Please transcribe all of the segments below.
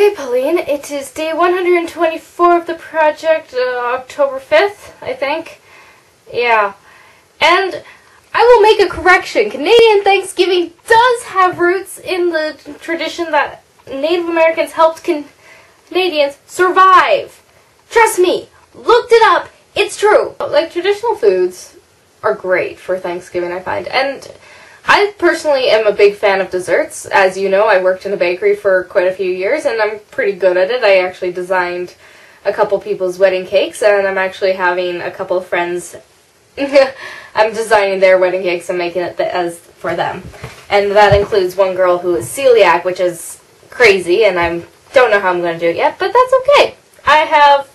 Okay, Pauline, it is day 124 of the project, October 5th, I think. Yeah. And I will make a correction. Canadian Thanksgiving does have roots in the tradition that Native Americans helped Canadians survive. Trust me, looked it up, it's true. Like, traditional foods are great for Thanksgiving, I find. And I personally am a big fan of desserts. As you know, I worked in a bakery for quite a few years, and I'm pretty good at it. I actually designed a couple people's wedding cakes, and I'm actually having a couple of friends. I'm designing their wedding cakes and making it as for them. And that includes one girl who is celiac, which is crazy, and I don't know how I'm going to do it yet, but that's okay. I have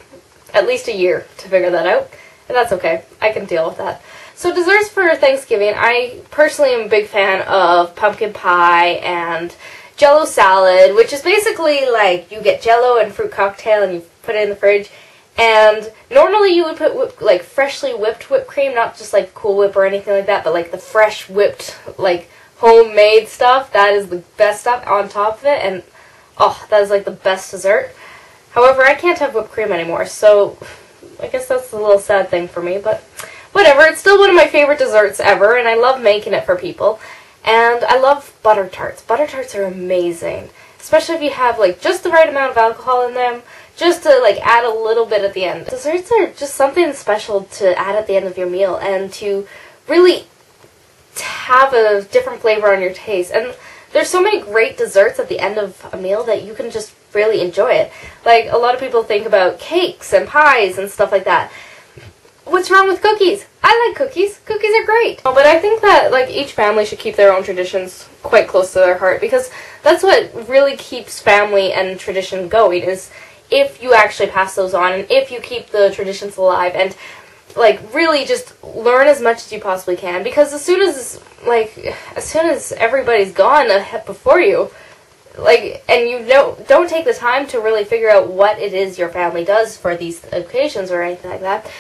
at least a year to figure that out, and that's okay. I can deal with that. So desserts for Thanksgiving, I personally am a big fan of pumpkin pie and Jell-O salad, which is basically like you get Jell-O and fruit cocktail and you put it in the fridge. And normally you would put like freshly whipped whipped cream, not just like Cool Whip or anything like that, but like the fresh whipped, like homemade stuff. That is the best stuff on top of it, and oh, that is like the best dessert. However, I can't have whipped cream anymore, so I guess that's a little sad thing for me, but whatever, it's still one of my favorite desserts ever, and I love making it for people. And I love butter tarts. Butter tarts are amazing, especially if you have like just the right amount of alcohol in them, just to like add a little bit at the end. Desserts are just something special to add at the end of your meal and to really have a different flavor on your taste. And there's so many great desserts at the end of a meal that you can just really enjoy it. Like, a lot of people think about cakes and pies and stuff like that. What's wrong with cookies? I like cookies. Cookies are great. But I think that like each family should keep their own traditions quite close to their heart, because that's what really keeps family and tradition going, is if you actually pass those on and if you keep the traditions alive and like really just learn as much as you possibly can, because as soon as everybody's gone before you, like, and you don't take the time to really figure out what it is your family does for these occasions or anything like that,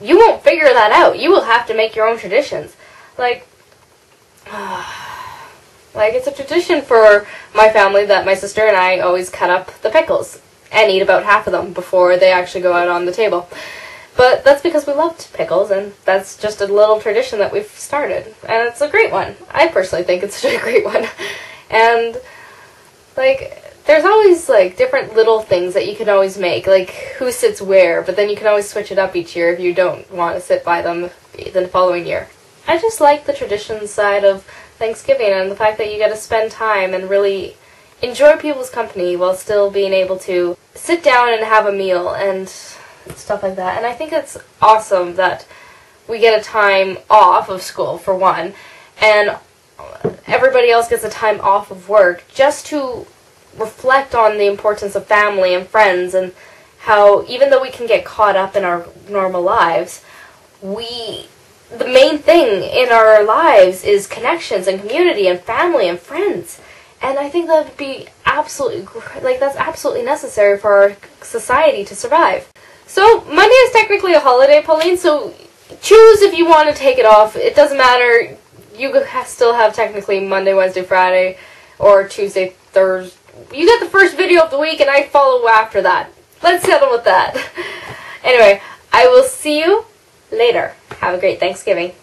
you won't figure that out. You will have to make your own traditions. Like it's a tradition for my family that my sister and I always cut up the pickles and eat about half of them before they actually go out on the table. But that's because we loved pickles, and that's just a little tradition that we've started. And it's a great one. I personally think it's such a great one. And, like, there's always, like, different little things that you can always make, like who sits where, but then you can always switch it up each year if you don't want to sit by them the following year. I just like the tradition side of Thanksgiving and the fact that you get to spend time and really enjoy people's company while still being able to sit down and have a meal and stuff like that. And I think it's awesome that we get a time off of school, for one, and everybody else gets a time off of work just to reflect on the importance of family and friends, and how even though we can get caught up in our normal lives, the main thing in our lives is connections and community and family and friends. And I think that would be absolutely, that's absolutely necessary for our society to survive. So, Monday is technically a holiday, Pauline, so choose if you want to take it off. It doesn't matter. You still have technically Monday, Wednesday, Friday, or Tuesday, Thursday. You get the first video of the week, and I follow after that. Let's settle with that. Anyway, I will see you later. Have a great Thanksgiving.